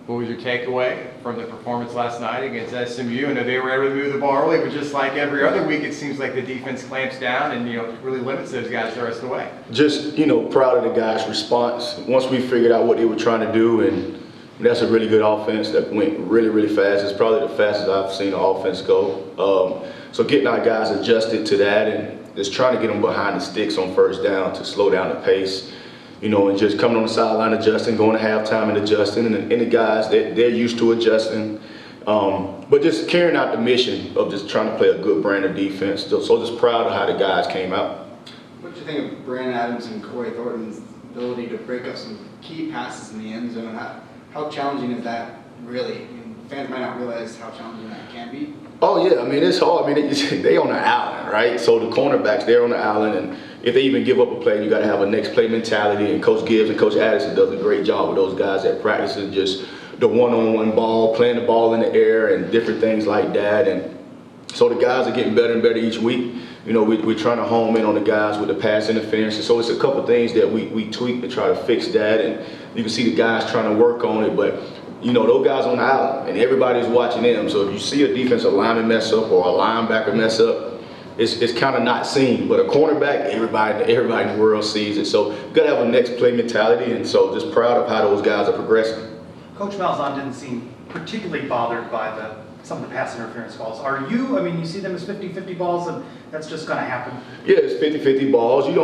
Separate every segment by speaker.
Speaker 1: What was your takeaway from the performance last night against SMU? I know they were able to move the ball early, but just like every other week, it seems like the defense clamps down and really limits those guys the rest of the way.
Speaker 2: Just proud of the guys' response. Once we figured out what they were trying to do, and that's a really good offense that went really, really fast. It's probably the fastest I've seen an offense go. So getting our guys adjusted to that and just trying to get them behind the sticks on first down to slow down the pace. And just coming on the sideline adjusting, going to halftime and adjusting, and the guys, they're used to adjusting. But just carrying out the mission of just trying to play a good brand of defense. So just proud of how the guys came out.
Speaker 3: What do you think of Brandon Adams and Corey Thornton's ability to break up some key passes in the end zone? How challenging is that really? Fans might not realize how challenging that can be. Oh
Speaker 2: yeah, it's hard. They on the island, right? So the cornerbacks, they're on the island, and if they even give up a play, you got to have a next play mentality. And Coach Gibbs and Coach Addison does a great job with those guys at practicing just the one-on-one ball, playing the ball in the air, and different things like that. And so the guys are getting better and better each week. We're trying to home in on the guys with the pass interference. And so it's a couple things that we tweak to try to fix that. And you can see the guys trying to work on it, but those guys on the island, and everybody's watching them. So if you see a defensive lineman mess up or a linebacker mess up, it's kind of not seen. But a cornerback, everybody in the world sees it. So you got to have a next play mentality, and so just proud of how those guys are progressing.
Speaker 4: Coach Malzahn didn't seem particularly bothered by some of the pass interference calls. Are you? You see them as 50-50 balls, and that's just going to happen.
Speaker 2: Yeah, it's 50-50 balls. You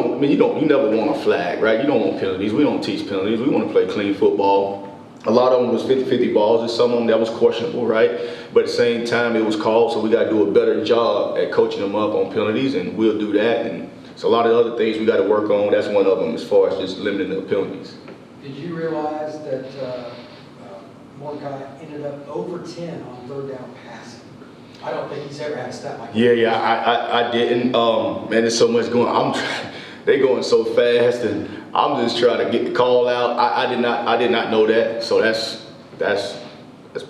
Speaker 2: never want a flag, right? You don't want penalties. We don't teach penalties. We want to play clean football. A lot of them was 50-50 balls. There's some of them that was questionable, right? But at the same time, it was called, so we got to do a better job at coaching them up on penalties, and we'll do that. And so a lot of other things we got to work on. That's one of them as far as just limiting the penalties.
Speaker 5: Did you realize that Mordecai ended up over 10 on third down passing? I don't think he's ever had a stat like that.
Speaker 2: Yeah, I didn't. Man, there's so much going on. They going so fast, and I'm just trying to get the call out. I did not know that, so that's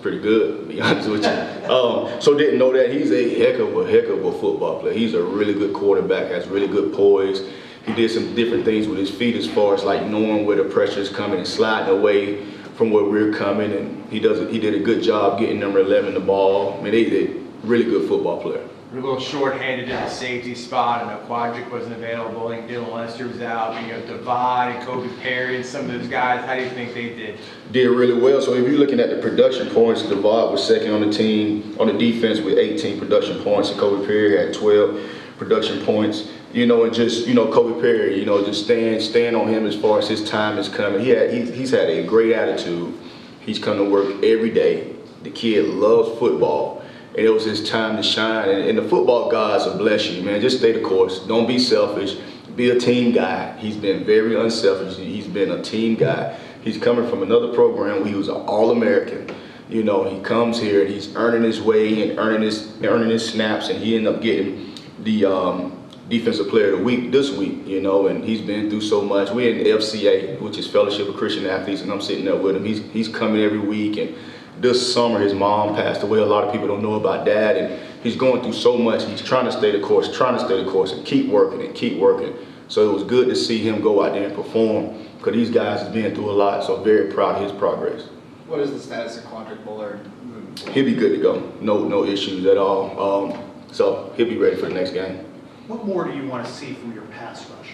Speaker 2: pretty good, to be honest with you. So didn't know that. He's a heck of a football player. He's a really good quarterback, has really good poise. He did some different things with his feet as far as like knowing where the pressure is coming and sliding away from where we're coming, and he did a good job getting number 11 the ball. He's a really good football player.
Speaker 1: We're a little short-handed in the safety spot. I know Quadric wasn't available. I think Dylan Lester was out. Divide and Kobe Perry and some of those guys. How do you think they did?
Speaker 2: Did really well. So if you're looking at the production points, Divide was second on the team, on the defense with 18 production points, and Kobe Perry had 12 production points. And just, Kobe Perry, just stand on him as far as his time is coming. He's had a great attitude. He's come to work every day. The kid loves football. And it was his time to shine. And the football gods will bless you, man. Just stay the course. Don't be selfish. Be a team guy. He's been very unselfish. He's been a team guy. He's coming from another program where he was an All-American. He comes here and he's earning his way and earning his snaps, and he ended up getting the Defensive Player of the Week this week, and he's been through so much. We're in the FCA, which is Fellowship of Christian Athletes, and I'm sitting there with him. He's coming every week, and this summer his mom passed away. A lot of people don't know about Dad, and he's going through so much. He's trying to stay the course, and keep working. So it was good to see him go out there and perform, because these guys have been through a lot, so very proud of his progress.
Speaker 3: What is the status of Quadric Bullard moving forward?
Speaker 2: He'll be good to go. No issues at all. So he'll be ready for the next game.
Speaker 4: What more do you want to see from your pass rush?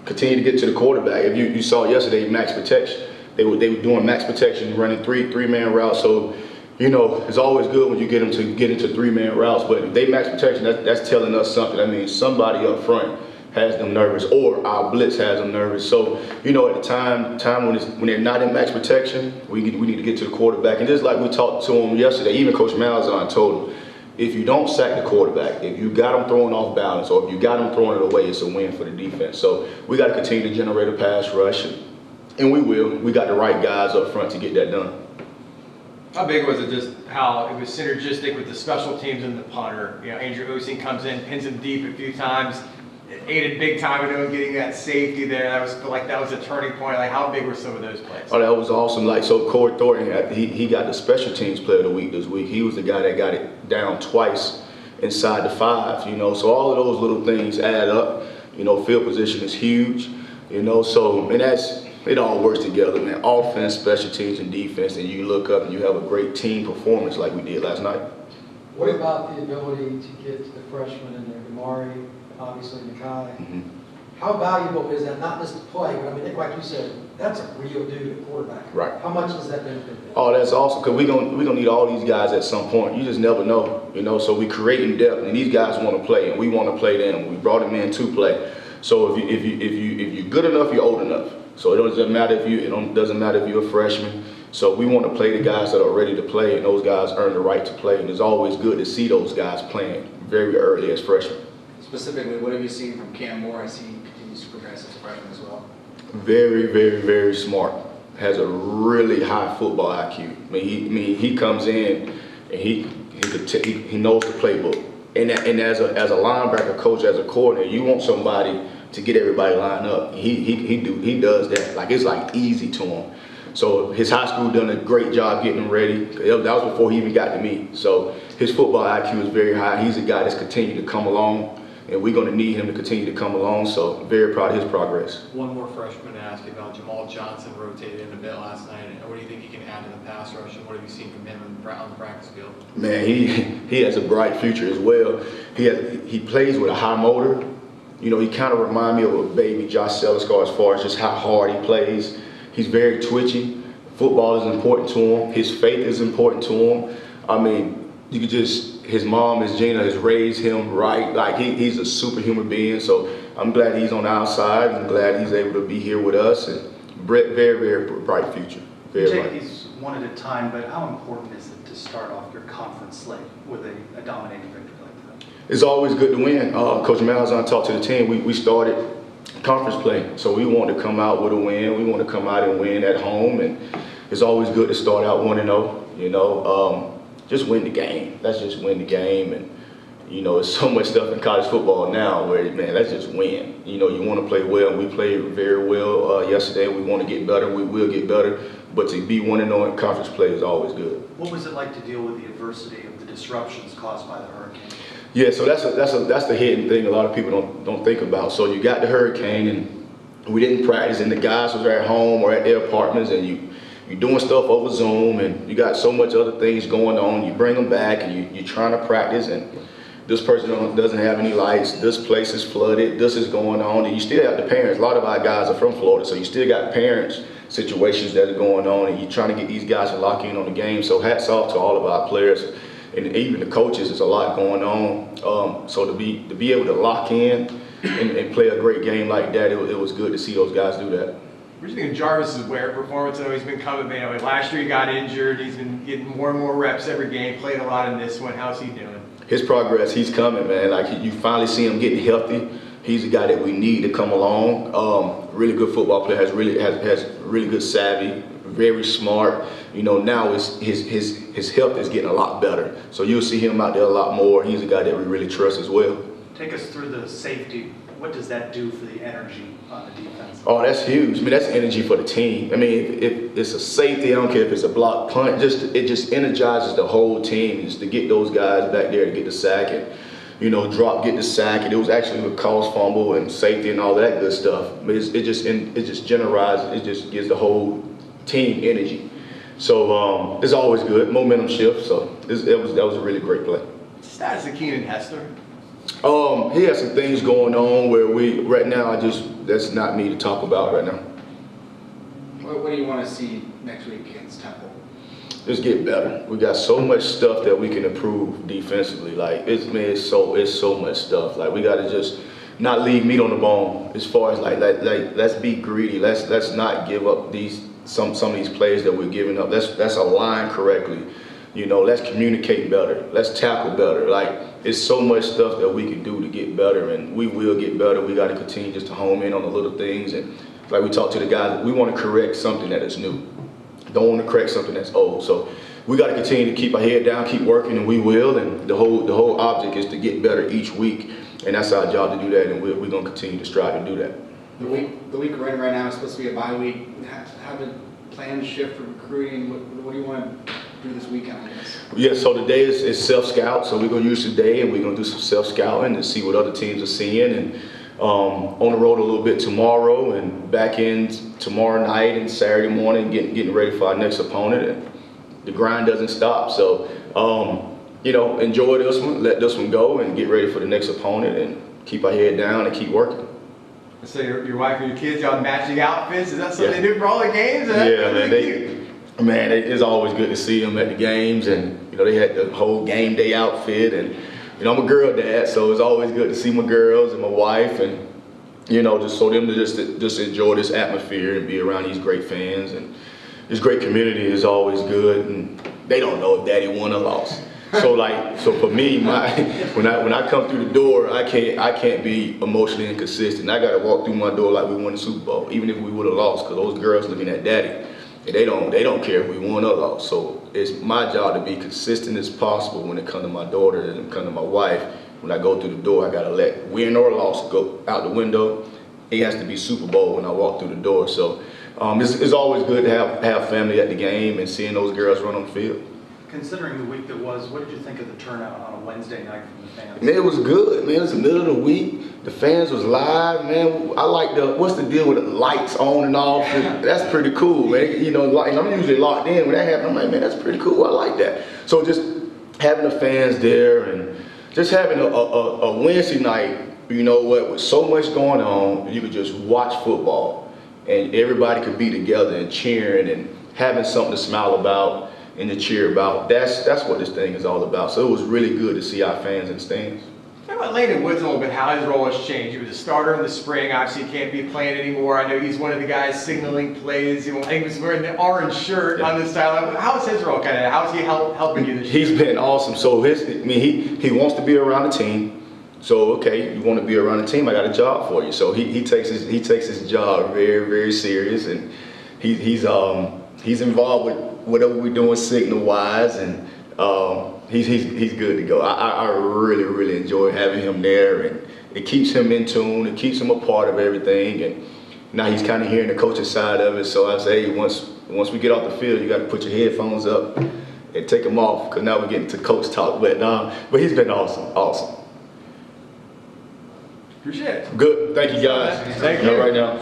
Speaker 2: Continue to get to the quarterback. If you saw yesterday, max protection. They were doing max protection, running three-man routes. So, it's always good when you get them to get into three-man routes. But if they max protection, that's telling us something. That means somebody up front has them nervous, or our blitz has them nervous. So, at the time when they're not in max protection, we need to get to the quarterback. And just like we talked to him yesterday, even Coach Malzahn told him, if you don't sack the quarterback, if you got them throwing off balance, or if you got them throwing it away, it's a win for the defense. So we got to continue to generate a pass rush. And we will. We got the right guys up front to get that done.
Speaker 1: How big was it, just how it was synergistic with the special teams and the punter? Andrew Osing comes in, pins him deep a few times. It aided big time in getting that safety there. That was a turning point. How big were some of those plays?
Speaker 2: Oh, that was awesome. So Corey Thornton, he got the special teams player of the week this week. He was the guy that got it down twice inside the 5. So all of those little things add up. Field position is huge. So and it all works together, man. Offense, special teams, and defense, and you look up and you have a great team performance like we did last night.
Speaker 5: What about the ability to get the freshmen in there, Damari, obviously Nakai?
Speaker 2: Mm-hmm.
Speaker 5: How valuable is that? Not just to play, but I mean, like you said, that's a real dude at quarterback.
Speaker 2: Right.
Speaker 5: How much does that benefit them?
Speaker 2: Oh, that's awesome, because we're gonna need all these guys at some point. You just never know, you know, so we creating depth, and these guys want to play, and we want to play them. We brought them in to play. So if you're good enough, you're old enough. So it doesn't matter if you're a freshman. So we want to play the guys that are ready to play, and those guys earn the right to play. And it's always good to see those guys playing very early as freshmen.
Speaker 3: Specifically, what have you seen from Cam Moore as he continues to progress as a freshman as well?
Speaker 2: Very smart. Has a really high football IQ. I mean, he comes in and he knows the playbook. And as a linebacker coach, as a coordinator, you want somebody to get everybody lined up. He does that. Like, it's like easy to him. So his high school done a great job getting him ready. That was before he even got to me. So his football IQ is very high. He's a guy that's continued to come along, and we're going to need him to continue to come along. So very proud of his progress.
Speaker 6: One more freshman to ask you about. Jamal Johnson rotated in a bit last night. What do you think he can add to the pass rush, and what have you seen from him on the practice field?
Speaker 2: Man, he has a bright future as well. He plays with a high motor. You know, he kind of reminds me of a baby Josh Seliscar as far as just how hard he plays. He's very twitchy. Football is important to him. His faith is important to him. I mean, you could just, his mom, Miss Gina, has raised him right. Like, he's a superhuman being. So I'm glad he's on our side. I'm glad he's able to be here with us. And very bright future. Very
Speaker 4: Take
Speaker 2: bright.
Speaker 4: these one at a time, but how important is it to start off your conference slate with a dominating victory like that?
Speaker 2: It's always good to win. Coach Malzahn talked to the team. We started conference play, so we want to come out with a win. We want to come out and win at home, and it's always good to start out 1-0. You know, just win the game. Let's just win the game, and you know, there's so much stuff in college football now where, man, let's just win. You know, you want to play well, and we played very well yesterday. We want to get better. We will get better, but to be 1-0 in conference play is always good.
Speaker 4: What was it like to deal with the adversity of the disruptions caused by the hurricane?
Speaker 2: Yeah, so that's the hidden thing a lot of people don't think about. So you got the hurricane, and we didn't practice, and the guys was at home or at their apartments, and you're doing stuff over Zoom, and you got so much other things going on. You bring them back, and you're trying to practice, and this person doesn't have any lights. This place is flooded. This is going on, and you still have the parents. A lot of our guys are from Florida, so you still got parents situations that are going on, and you're trying to get these guys to lock in on the game. So hats off to all of our players. And even the coaches, there's a lot going on. So to be able to lock in and play a great game like that, it was good to see those guys do that.
Speaker 1: What do you think of Jarvis's wear performance? I know he's been coming, man. Last year he got injured. He's been getting more and more reps every game. Played a lot in this one. How's he doing?
Speaker 2: His progress, he's coming, man. Like, you finally see him getting healthy. He's a guy that we need to come along. Really good football player. Has really good savvy. Very smart. You know, now his health is getting a lot better. So you'll see him out there a lot more. He's a guy that we really trust as well.
Speaker 4: Take us through the safety. What does that do for the energy on the defense?
Speaker 2: Oh, that's huge. I mean, that's energy for the team. I mean, if it's a safety, I don't care if it's a block punt, it just energizes the whole team just to get those guys back there to get the sack and, you know, get the sack. And it was actually a cause fumble and safety and all that good stuff. But it just generalizes, it just gives the whole team energy. So it's always good, momentum shift. So that was a really great play.
Speaker 1: Status of Keenan Hester.
Speaker 2: He has some things going on where right now that's not me to talk about right now.
Speaker 3: What do you want to see next week against Temple?
Speaker 2: Just get better. We got so much stuff that we can improve defensively. Like, it's so much stuff. Like, we got to just not leave meat on the bone as far as like let's be greedy. Let's not give up some of these plays that we're giving up. Let's align correctly. You know, let's communicate better. Let's tackle better. Like, it's so much stuff that we can do to get better, and we will get better. We got to continue just to home in on the little things. And like we talked to the guys, we want to correct something that is new. Don't want to correct something that's old. So we got to continue to keep our head down, keep working, and we will. And the whole object is to get better each week, and that's our job to do that. And we're going to continue to strive to do that.
Speaker 3: The week we're in right now is supposed to be a bye week. Have the plans shift for recruiting? What do you want to do this weekend, I guess?
Speaker 2: Yeah, so today is self-scout, so we're going to use today and we're going to do some self-scouting and see what other teams are seeing, and on the road a little bit tomorrow and back in tomorrow night and Saturday morning, getting ready for our next opponent. And the grind doesn't stop. So, you know, enjoy this one, let this one go, and get ready for the next opponent, and keep our head down and keep working.
Speaker 1: So your wife and your kids, y'all matching outfits? Is that something
Speaker 2: Yeah.
Speaker 1: they do for all the games?
Speaker 2: Yeah, man, it's always good to see them at the games, and you know they had the whole game day outfit, and you know I'm a girl dad, so it's always good to see my girls and my wife, and you know just so them to just enjoy this atmosphere and be around these great fans, and this great community is always good, and they don't know if Daddy won or lost. So for me, when I come through the door, I can't be emotionally inconsistent. I got to walk through my door like we won the Super Bowl, even if we would have lost, because those girls looking at Daddy, and they don't care if we won or lost. So it's my job to be consistent as possible when it comes to my daughter and it comes to my wife. When I go through the door, I got to let win or loss go out the window. It has to be Super Bowl when I walk through the door. So it's always good to have family at the game and seeing those girls run on the field.
Speaker 4: Considering the week that was, what did you think of the turnout on a Wednesday night from the fans?
Speaker 2: Man, it was good, man. It was the middle of the week. The fans was live, man. I like what's the deal with the lights on and off? That's pretty cool, man. You know, and I'm usually locked in when that happens. I'm like, man, that's pretty cool. I like that. So just having the fans there and just having a Wednesday night, you know what, with so much going on, you could just watch football and everybody could be together and cheering and having something to smile about and to cheer about. That's what this thing is all about. So it was really good to see our fans in the stands.
Speaker 1: Talk about Landon Woods a little bit, how his role has changed. He was a starter in the spring. Obviously, he can't be playing anymore. I know he's one of the guys signaling plays. I think he was wearing the orange shirt on this sideline. How is his role kind of? How is he helping you this year?
Speaker 2: He's been awesome. So he wants to be around the team. So okay, you want to be around the team? I got a job for you. So he takes his job very, very serious, and he's involved with whatever we're doing signal wise, and he's good to go. I really, really enjoy having him there, and it keeps him in tune. It keeps him a part of everything, and now he's kind of hearing the coaching side of it. So I say, once we get off the field, you got to put your headphones up and take them off, because now we're getting to coach talk. But he's been awesome.
Speaker 1: Appreciate it.
Speaker 2: Good. Thank you guys.
Speaker 1: Thank you.
Speaker 2: Right now.